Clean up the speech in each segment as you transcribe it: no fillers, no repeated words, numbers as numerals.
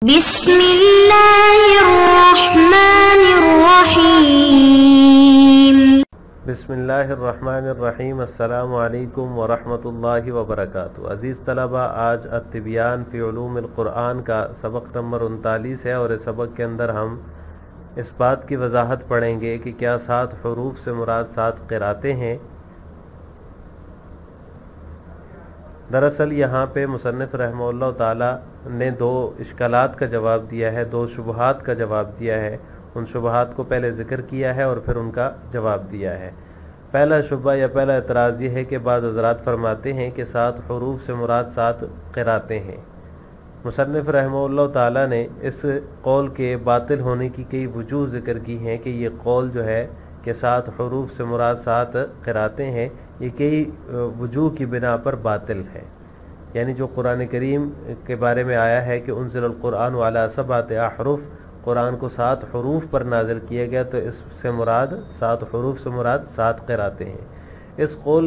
بسم اللہ الرحمن الرحیم۔ بسم اللہ الرحمن الرحیم۔ السلام علیکم ورحمۃ اللہ وبرکاتہ۔ عزیز طلبہ، آج التبیان فی علوم القرآن کا سبق نمبر 39 ہے، اور اس سبق کے اندر ہم اس بات کی وضاحت پڑھیں گے کہ کیا 7 حروف سے مراد 7 قراتیں ہیں۔ دراصل یہاں پہ مصنف رحمہ اللہ تعالی نے 2 اشکالات کا جواب دیا ہے، 2 شبہات کا جواب دیا ہے۔ ان شبہات کو پہلے ذکر کیا ہے اور پھر ان کا جواب دیا ہے۔ پہلا شبہ یا پہلا اعتراض یہ ہے کہ بعض حضرات فرماتے ہیں کہ 7 حروف سے مراد 7 قراتیں ہیں۔ مصنف رحمہ اللہ تعالی نے اس قول کے باطل ہونے کی کئی وجوہ ذکر کی ہیں کہ یہ قول جو ہے کہ 7 حروف سے مراد 7 قراتیں ہیں، یہ کئی وجوہ کی بنا پر باطل ہے۔ یعنی جو قرآن کریم کے بارے میں آیا ہے کہ انزل القرآن علی 7 احرف، قرآن کو 7 حروف پر نازل کیا گیا، تو اس سے مراد 7 حروف سے مراد 7 قراتیں ہیں۔ اس قول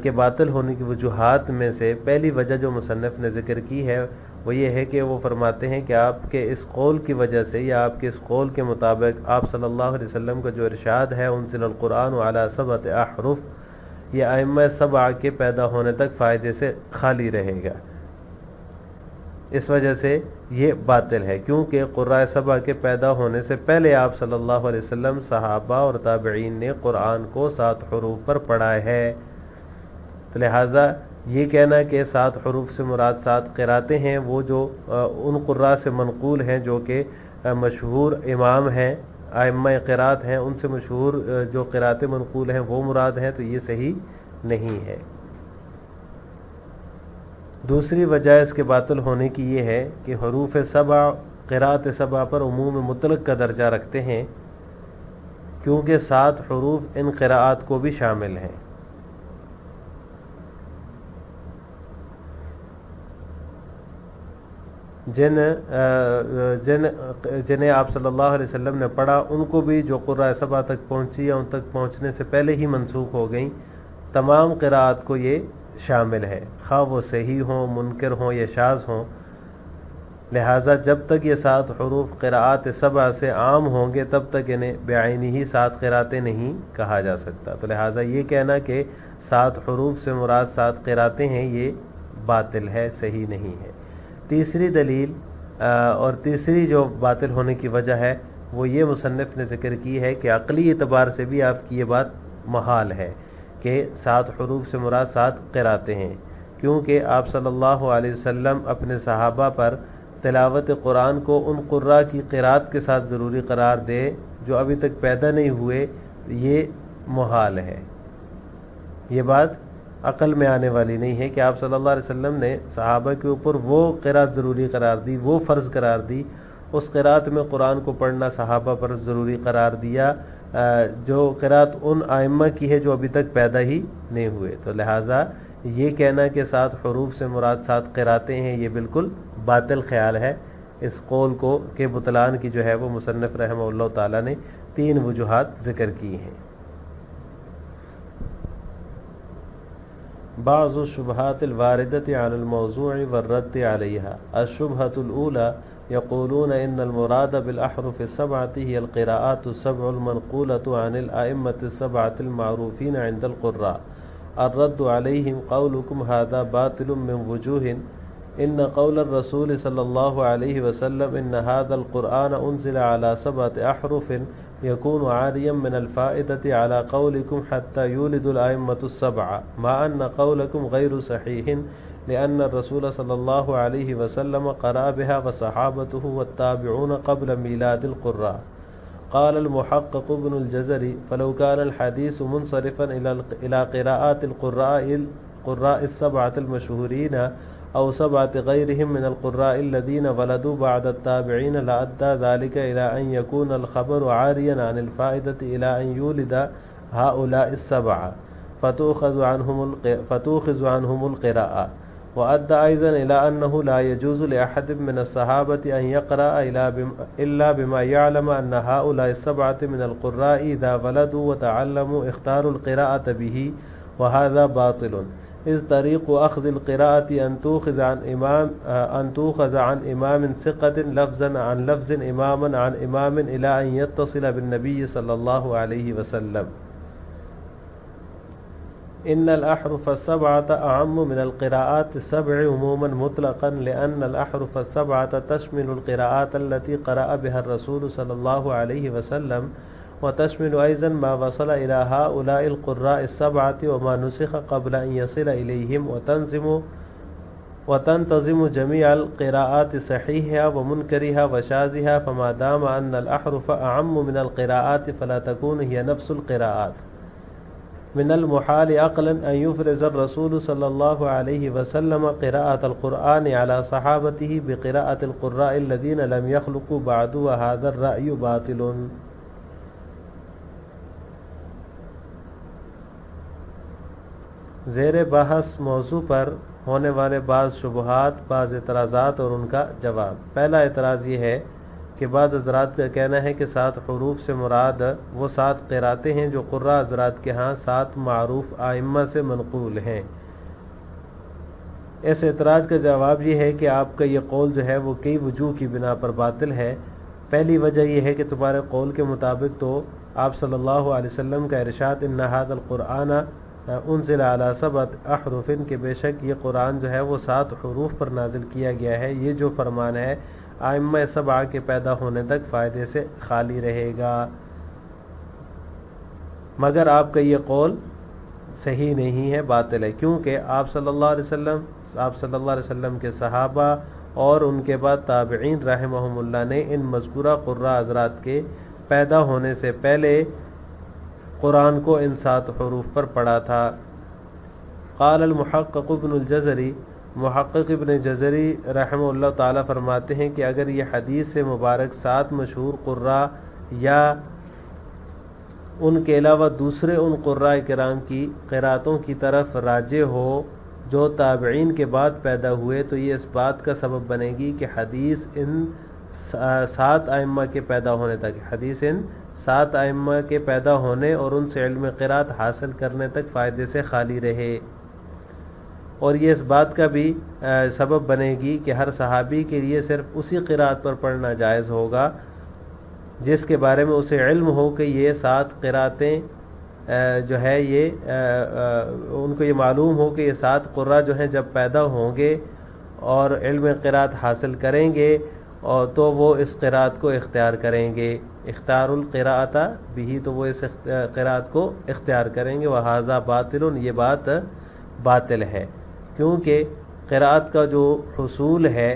کے باطل ہونے کی وجوہات میں سے پہلی وجہ جو مصنف نے ذکر کی ہے وہ یہ ہے کہ وہ فرماتے ہیں کہ آپ کے اس قول کی وجہ سے یا آپ کے اس قول کے مطابق آپ صلی اللہ علیہ وسلم کا جو ارشاد ہے انزل القرآن علی 7 احرف، یہ ائمہ 7 کے پیدا ہونے تک فائدے سے خالی رہے گا۔ اس وجہ سے یہ باطل ہے، کیونکہ قراء 7 کے پیدا ہونے سے پہلے آپ صلی اللہ علیہ وسلم، صحابہ اور تابعین نے قرآن کو 7 حروف پر پڑھا ہے۔ تو لہٰذا یہ کہنا کہ 7 حروف سے مراد 7 قراتیں ہیں، وہ جو ان قراء سے منقول ہیں جو کہ مشہور امام ہیں، ائمہ قرات ہیں، ان سے مشہور جو قراتیں منقول ہیں وہ مراد ہیں، تو یہ صحیح نہیں ہے۔ دوسری وجہ اس کے باطل ہونے کی یہ ہے کہ حروف 7 قرات 7 پر عموم مطلق کا درجہ رکھتے ہیں، کیونکہ 7 حروف ان قراءات کو بھی شامل ہیں۔ جنہیں آپ صلی اللہ علیہ وسلم نے پڑھا، ان کو بھی جو قراء 7 تک پہنچی یا ان تک پہنچنے سے پہلے ہی منسوخ ہو گئیں، تمام قراءات کو یہ شامل ہے، خواہ وہ صحیح ہوں، منکر ہوں یا شاذ ہوں۔ لہٰذا جب تک یہ 7 حروف قراءات 7 سے عام ہوں گے تب تک انہیں بعینی ہی 7 قراتیں نہیں کہا جا سکتا۔ تو لہٰذا یہ کہنا کہ 7 حروف سے مراد 7 قراتیں ہیں یہ باطل ہے، صحیح نہیں ہے۔ تیسری دلیل اور تیسری جو باطل ہونے کی وجہ ہے وہ یہ مصنف نے ذکر کی ہے کہ عقلی اعتبار سے بھی آپ کی یہ بات محال ہے کہ 7 حروف سے مراد 7 قراتیں ہیں، کیونکہ آپ صلی اللہ علیہ وسلم اپنے صحابہ پر تلاوت قرآن کو ان قراء کی قرات کے ساتھ ضروری قرار دے جو ابھی تک پیدا نہیں ہوئے، یہ محال ہے۔ یہ بات عقل میں آنے والی نہیں ہے کہ آپ صلی اللہ علیہ وسلم نے صحابہ کے اوپر وہ قرات ضروری قرار دی، وہ فرض قرار دی، اس قرات میں قرآن کو پڑھنا صحابہ پر ضروری قرار دیا جو قرات ان ائمہ کی ہے جو ابھی تک پیدا ہی نہیں ہوئے۔ تو لہٰذا یہ کہنا کہ 7 حروف سے مراد 7 قراتیں ہیں یہ بالکل باطل خیال ہے۔ اس قول کو کہ بطلان کی جو ہے وہ مصنف رحمہ اللہ تعالی نے 3 وجوہات ذکر کی ہیں۔ بعض الشبہات الواردة على الموضوع والرد عليها۔ الشبهة الأولى يقولون إن المراد بالأحرف 7 هي القراءات 7 المنقولة عن الأئمة 7 المعروفين عند القراء۔ الرد عليهم قولكم هذا باطل من وجوه، إن قول الرسول صلى الله عليه وسلم إن هذا القرآن أنزل على 7 أحرف يكون عاريا من الفائدة على قولكم حتى يولد الأئمة 7، مع أن قولكم غير صحيح، لأن الرسول صلى الله عليه وسلم قرأ بها وصحابته والتابعون قبل ميلاد القراء۔ قال المحقق ابن الجزري فلو كان الحديث منصرفا إلى قراءات القراء 7 المشهورين أو 7 غيرهم من القراء الذين ولدوا بعد التابعين لأدى ذلك إلى أن يكون الخبر عاريا عن الفائدة إلى أن يولد هؤلاء 7 فتؤخذ عنهم القراءة، وأدى أيضا إلى أنه لا يجوز لأحد من الصحابة أن يقرأ إلا بما يعلم أن هؤلاء 7 من القراء إذا ولدوا وتعلموا اختاروا القراءة به، وهذا باطل، إذ طريق أخذ القراءة أن تؤخذ عن إمام ثقة لفظا عن لفظ إماما عن إمام إلى أن يتصل بالنبي صلى الله عليه وسلم. إن الأحرف السبعة أعم من القراءات السبع عموما مطلقا لأن الأحرف السبعة تشمل القراءات التي قرأ بها الرسول صلى الله عليه وسلم وتشمل أيضا ما وصل إلى هؤلاء القراء السبعة وما نسخ قبل أن يصل إليهم وتنتظم جميع القراءات صحيحها ومنكرها وشاذها. فما دام أن الأحرف أعم من القراءات فلا تكون هي نفس القراءات. من المحال عقلا أن يفرز الرسول صلى الله عليه وسلم قراءة القرآن على صحابته بقراءة القراء الذين لم يخلقوا بعد وهذا الرأي باطل. زیر بحث موضوع پر ہونے والے بعض شبہات، بعض اعتراضات اور ان کا جواب۔ پہلا اعتراض یہ ہے کہ بعض حضرات کا کہنا ہے کہ 7 حروف سے مراد وہ 7 قراتیں ہیں جو قراء حضرات کے ہاں 7 معروف ائمہ سے منقول ہیں۔ اس اعتراض کا جواب یہ ہے کہ آپ کا یہ قول جو ہے وہ کئی وجوہ کی بنا پر باطل ہے۔ پہلی وجہ یہ ہے کہ تمہارے قول کے مطابق تو آپ صلی اللہ علیہ وسلم کا ارشاد ان ھذا القرآن انزل علی 7 احرف کہ بے شک یہ قرآن جو ہے وہ 7 حروف پر نازل کیا گیا ہے، یہ جو فرمان ہے ائمہ 7 کے پیدا ہونے تک فائدے سے خالی رہے گا، مگر آپ کا یہ قول صحیح نہیں ہے، باطل ہے، کیونکہ آپ صلی اللہ علیہ وسلم کے صحابہ اور ان کے بعد تابعین رحمہم اللہ نے ان مذکورہ قراء حضرات کے پیدا ہونے سے پہلے قرآن کو ان 7 حروف پر پڑھا تھا۔ قال المحقق ابن الجزری، محقق ابن جزری رحمہ اللہ تعالی فرماتے ہیں کہ اگر یہ حدیث سے مبارک 7 مشہور قراء یا ان کے علاوہ دوسرے ان قراء کرام کی قراتوں کی طرف راجع ہو جو تابعین کے بعد پیدا ہوئے تو یہ اس بات کا سبب بنے گی کہ حدیث ان 7 ائمہ کے پیدا ہونے تک، حدیث ان 7 ائمہ کے پیدا ہونے اور ان سے علم قرات حاصل کرنے تک فائدے سے خالی رہے، اور یہ اس بات کا بھی سبب بنے گی کہ ہر صحابی کے لیے صرف اسی قرات پر پڑھنا جائز ہوگا جس کے بارے میں اسے علم ہو کہ یہ 7 قراتیں جو ہے یہ ان کو یہ معلوم ہو کہ یہ 7 قراء جو ہیں جب پیدا ہوں گے اور علم قرات حاصل کریں گے اور تو وہ اس قرات کو اختیار کریں گے، اختیار القراءۃ بھی، تو وہ اس قرات کو اختیار کریں گے۔ وہذا باطل، یہ بات باطل ہے، کیونکہ قرات کا جو حصول ہے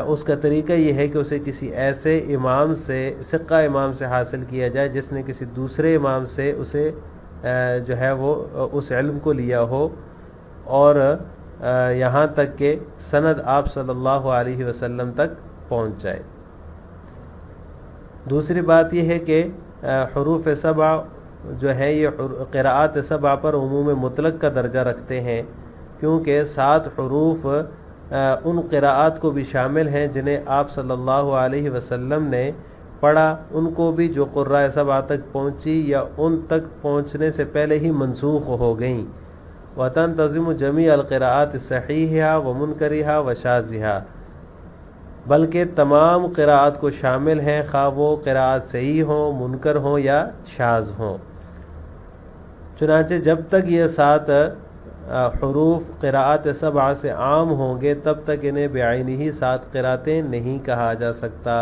اس کا طریقہ یہ ہے کہ اسے کسی ایسے امام سے، ثقہ امام سے حاصل کیا جائے جس نے کسی دوسرے امام سے اسے جو ہے وہ اس علم کو لیا ہو، اور یہاں تک کہ سند آپ صلی اللہ علیہ وسلم تک پہنچ جائے۔ دوسری بات یہ ہے کہ حروف 7 جو ہے یہ قراءات 7 پر عموم مطلق کا درجہ رکھتے ہیں، کیونکہ 7 حروف ان قراءات کو بھی شامل ہیں جنہیں آپ صلی اللہ علیہ وسلم نے پڑھا، ان کو بھی جو قراء 7 تک پہنچی یا ان تک پہنچنے سے پہلے ہی منسوخ ہو گئیں۔ وَتَنْتَظِمُ جَمِيعَ الْقِرَاءَاتِ صَحِيحِهَا وَمُنْكَرِهَا وَشَاذِهَا، بلکہ تمام قراءات کو شامل ہیں، خواہ وہ قراءات صحیح ہوں، منکر ہوں یا شاذ ہوں۔ چنانچہ جب تک یہ 7 حروف قراءات 7 سے عام ہوں گے تب تک انہیں بعینہ ہی 7 قراتیں نہیں کہا جا سکتا۔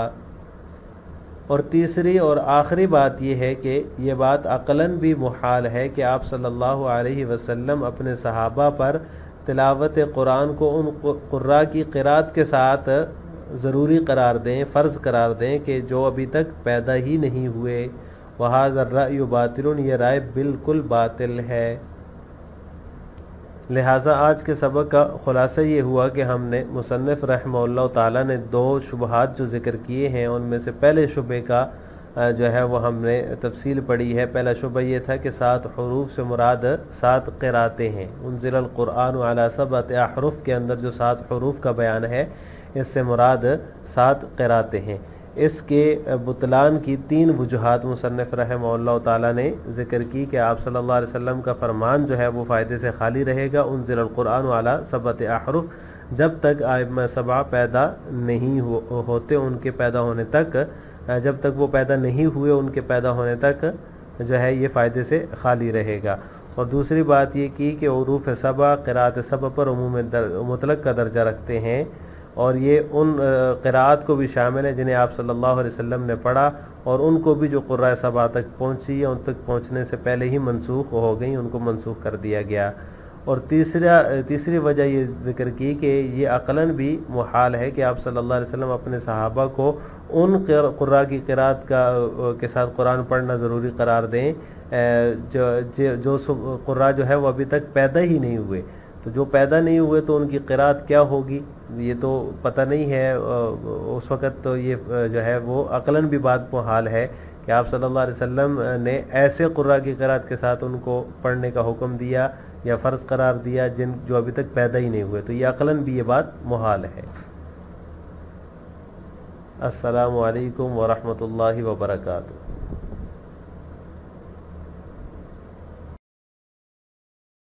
اور تیسری اور آخری بات یہ ہے کہ یہ بات عقلاً بھی محال ہے کہ آپ صلی اللہ علیہ وسلم اپنے صحابہ پر تلاوت قرآن کو ان قراء کی قرات کے ساتھ ضروری قرار دیں، فرض قرار دیں کہ جو ابھی تک پیدا ہی نہیں ہوئے۔ وَهَذَا الرَّأْيُ بَاطِلٌ، یہ رائے بالکل باطل ہے۔ لہٰذا آج کے سبق کا خلاصہ یہ ہوا کہ ہم نے مصنف رحمہ اللہ تعالیٰ نے 2 شبہات جو ذکر کیے ہیں ان میں سے پہلے شبہ کا جو ہے وہ ہم نے تفصیل پڑھی ہے۔ پہلا شبہ یہ تھا کہ 7 حروف سے مراد 7 قراتیں ہیں، انزل القرآن علی 7 احرف کے اندر جو 7 حروف کا بیان ہے اس سے مراد 7 قراتیں ہیں۔ اس کے بطلان کی 3 وجوہات مصنف رحمہ اللہ تعالیٰ نے ذکر کی کہ آپ صلی اللہ علیہ وسلم کا فرمان جو ہے وہ فائدے سے خالی رہے گا، انزل القرآن علی 7 احرف، جب تک ائمہ 7 پیدا نہیں ہوتے ان کے پیدا ہونے تک، جب تک وہ پیدا نہیں ہوئے ان کے پیدا ہونے تک جو ہے یہ فائدے سے خالی رہے گا۔ اور دوسری بات یہ کی کہ حروف 7 قراءت 7 پر عموم مطلق کا درجہ رکھتے ہیں، اور یہ ان قراءات کو بھی شامل ہے جنہیں آپ صلی اللہ علیہ وسلم نے پڑھا، اور ان کو بھی جو قراء 7 تک پہنچی یا ان تک پہنچنے سے پہلے ہی منسوخ ہو گئیں، ان کو منسوخ کر دیا گیا۔ اور تیسری وجہ یہ ذکر کی کہ یہ عقلاً بھی محال ہے کہ آپ صلی اللہ علیہ وسلم اپنے صحابہ کو ان قراء کی قراءت کے ساتھ قرآن پڑھنا ضروری قرار دیں جو قراء جو ہے وہ ابھی تک پیدا ہی نہیں ہوئے۔ تو جو پیدا نہیں ہوئے تو ان کی قراءت کیا ہوگی یہ تو پتہ نہیں ہے اس وقت، تو یہ جو ہے وہ عقلاً بھی بات محال ہے کہ آپ صلی اللہ علیہ وسلم نے ایسے قراء کی قراءت کے ساتھ ان کو پڑھنے کا حکم دیا یا فرض قرار دیا جو ابھی تک پیدا ہی نہیں ہوئے، تو یہ عقلاً بھی یہ بات محال ہے۔ السلام علیکم ورحمۃ اللہ وبرکاتہ۔